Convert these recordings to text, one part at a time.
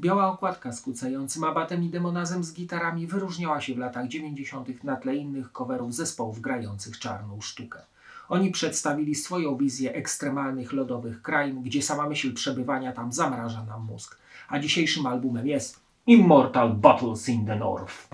Biała okładka z kucającym Abbatem i Demonazem z gitarami wyróżniała się w latach 90. na tle innych coverów zespołów grających czarną sztukę. Oni przedstawili swoją wizję ekstremalnych lodowych krain, gdzie sama myśl przebywania tam zamraża nam mózg. A dzisiejszym albumem jest Immortal Battles in the North.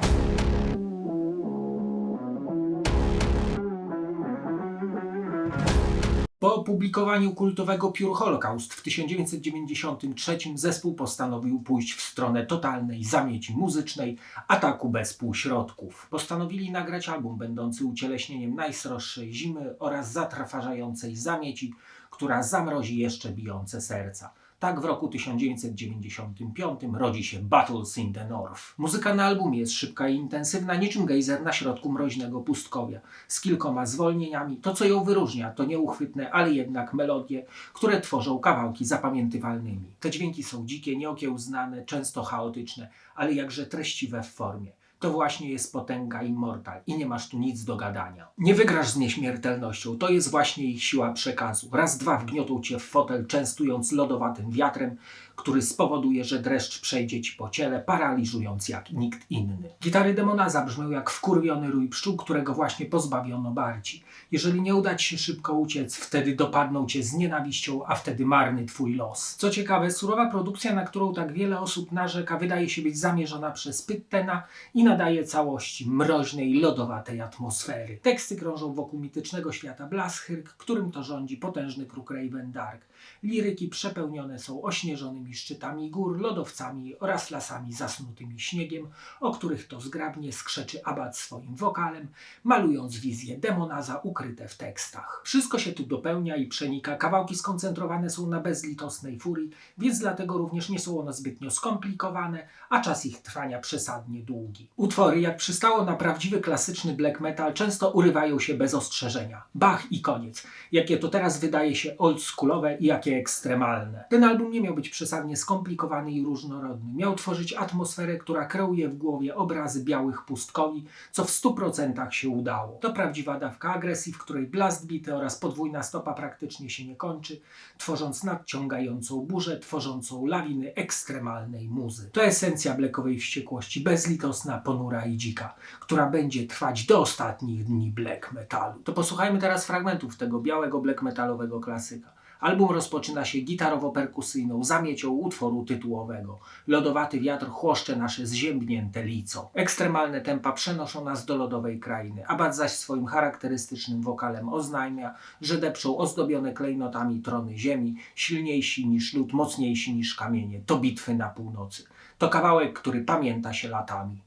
Po opublikowaniu kultowego Pure Holocaust w 1993 zespół postanowił pójść w stronę totalnej zamieci muzycznej, ataku bez półśrodków. Postanowili nagrać album będący ucieleśnieniem najsroższej zimy oraz zatrważającej zamieci, która zamrozi jeszcze bijące serca. Tak w roku 1995 rodzi się Battles in the North. Muzyka na albumie jest szybka i intensywna, niczym gejzer na środku mroźnego pustkowia. Z kilkoma zwolnieniami. To, co ją wyróżnia, to nieuchwytne, ale jednak melodie, które tworzą kawałki zapamiętywalnymi. Te dźwięki są dzikie, nieokiełznane, często chaotyczne, ale jakże treściwe w formie. To właśnie jest potęga Immortal i nie masz tu nic do gadania. Nie wygrasz z nieśmiertelnością, to jest właśnie ich siła przekazu. Raz, dwa wgniotą cię w fotel, częstując lodowatym wiatrem, który spowoduje, że dreszcz przejdzie ci po ciele, paraliżując jak nikt inny. Gitary Demonaza brzmią jak wkurwiony rój pszczół, którego właśnie pozbawiono barci. Jeżeli nie uda ci się szybko uciec, wtedy dopadną cię z nienawiścią, a wtedy marny twój los. Co ciekawe, surowa produkcja, na którą tak wiele osób narzeka, wydaje się być zamierzona przez Pyttena i nadaje całości mroźnej, lodowatej atmosfery. Teksty krążą wokół mitycznego świata Blashyrk, którym to rządzi potężny kruk Raven Dark. Liryki przepełnione są ośnieżonymi szczytami gór, lodowcami oraz lasami zasnutymi śniegiem, o których to zgrabnie skrzeczy Abbat swoim wokalem, malując wizje Demonaza ukryte w tekstach. Wszystko się tu dopełnia i przenika, kawałki skoncentrowane są na bezlitosnej furii, więc dlatego również nie są one zbytnio skomplikowane, a czas ich trwania przesadnie długi. Utwory, jak przystało na prawdziwy klasyczny black metal, często urywają się bez ostrzeżenia. Bach i koniec. Jakie to teraz wydaje się oldschoolowe i jakie ekstremalne. Ten album nie miał być przesadnie skomplikowany i różnorodny. Miał tworzyć atmosferę, która kreuje w głowie obrazy białych pustkowi, co w 100% się udało. To prawdziwa dawka agresji, w której blast bity oraz podwójna stopa praktycznie się nie kończy, tworząc nadciągającą burzę, tworzącą lawiny ekstremalnej muzy. To esencja blackowej wściekłości, bezlitosna, ponura i dzika, która będzie trwać do ostatnich dni black metalu. To posłuchajmy teraz fragmentów tego białego black metalowego klasyka. Album rozpoczyna się gitarowo-perkusyjną zamiecią utworu tytułowego. Lodowaty wiatr chłoszcze nasze zziębnięte lico. Ekstremalne tempa przenoszą nas do lodowej krainy. Abbat zaś swoim charakterystycznym wokalem oznajmia, że depczą ozdobione klejnotami trony ziemi, silniejsi niż lód, mocniejsi niż kamienie. To bitwy na północy. To kawałek, który pamięta się latami.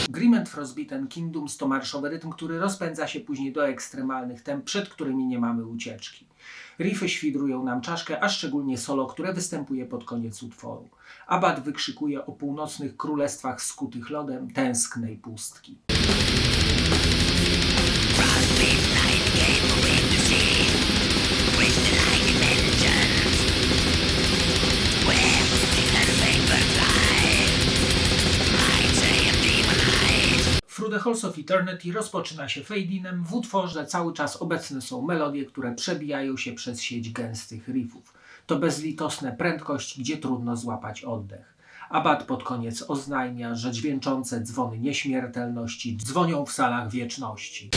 Grim and Frostbitten Kingdoms to marszowy rytm, który rozpędza się później do ekstremalnych temp, przed którymi nie mamy ucieczki. Riffy świdrują nam czaszkę, a szczególnie solo, które występuje pod koniec utworu. Abbat wykrzykuje o północnych królestwach skutych lodem tęsknej pustki. Through the Halls of Eternity rozpoczyna się fade-inem. W utworze cały czas obecne są melodie, które przebijają się przez sieć gęstych riffów. To bezlitosna prędkość, gdzie trudno złapać oddech. Abbat pod koniec oznajmia, że dźwięczące dzwony nieśmiertelności dzwonią w salach wieczności.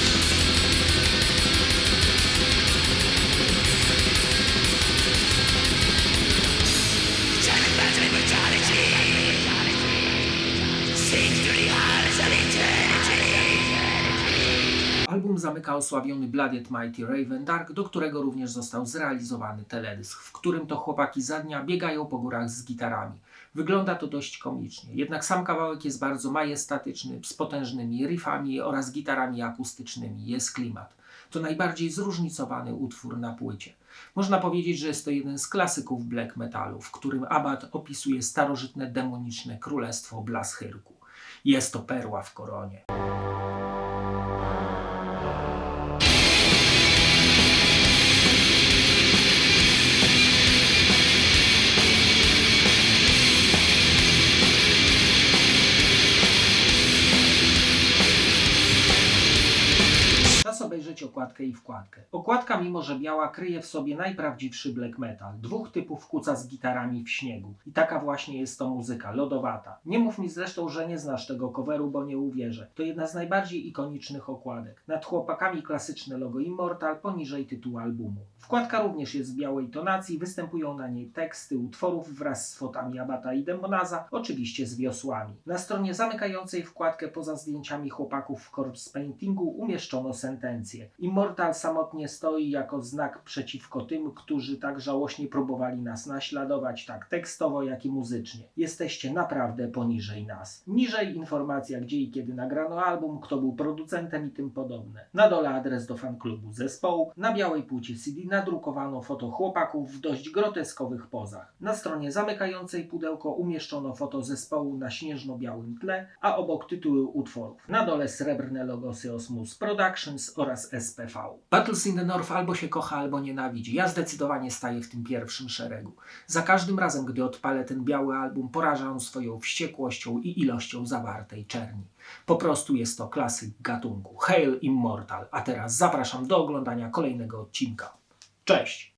Album zamyka osławiony Bloodied Mighty Raven Dark, do którego również został zrealizowany teledysk, w którym to chłopaki za dnia biegają po górach z gitarami. Wygląda to dość komicznie, jednak sam kawałek jest bardzo majestatyczny, z potężnymi riffami oraz gitarami akustycznymi. Jest klimat. To najbardziej zróżnicowany utwór na płycie. Można powiedzieć, że jest to jeden z klasyków black metalu, w którym Abbat opisuje starożytne demoniczne królestwo Blashyrku. Jest to perła w koronie. okładkę i wkładkę. Okładka, mimo że biała, kryje w sobie najprawdziwszy black metal. Dwóch typów kuca z gitarami w śniegu. I taka właśnie jest to muzyka, lodowata. Nie mów mi zresztą, że nie znasz tego coveru, bo nie uwierzę. To jedna z najbardziej ikonicznych okładek. Nad chłopakami klasyczne logo Immortal, poniżej tytuł albumu. Wkładka również jest w białej tonacji, występują na niej teksty utworów wraz z fotami Abata i Demonaza, oczywiście z wiosłami. Na stronie zamykającej wkładkę poza zdjęciami chłopaków w corpse paintingu umieszczono sentencję. Immortal samotnie stoi jako znak przeciwko tym, którzy tak żałośnie próbowali nas naśladować, tak tekstowo, jak i muzycznie. Jesteście naprawdę poniżej nas. Niżej informacja, gdzie i kiedy nagrano album, kto był producentem i tym podobne. Na dole adres do fanklubu zespołu. Na białej płycie CD nadrukowano foto chłopaków w dość groteskowych pozach. Na stronie zamykającej pudełko umieszczono foto zespołu na śnieżno-białym tle, a obok tytuły utworów. Na dole srebrne logosy Osmus Productions oraz SPV. Battles in the North albo się kocha, albo nienawidzi. Ja zdecydowanie staję w tym pierwszym szeregu. Za każdym razem, gdy odpalę ten biały album, poraża on swoją wściekłością i ilością zawartej czerni. Po prostu jest to klasyk gatunku. Hail Immortal. A teraz zapraszam do oglądania kolejnego odcinka. Cześć!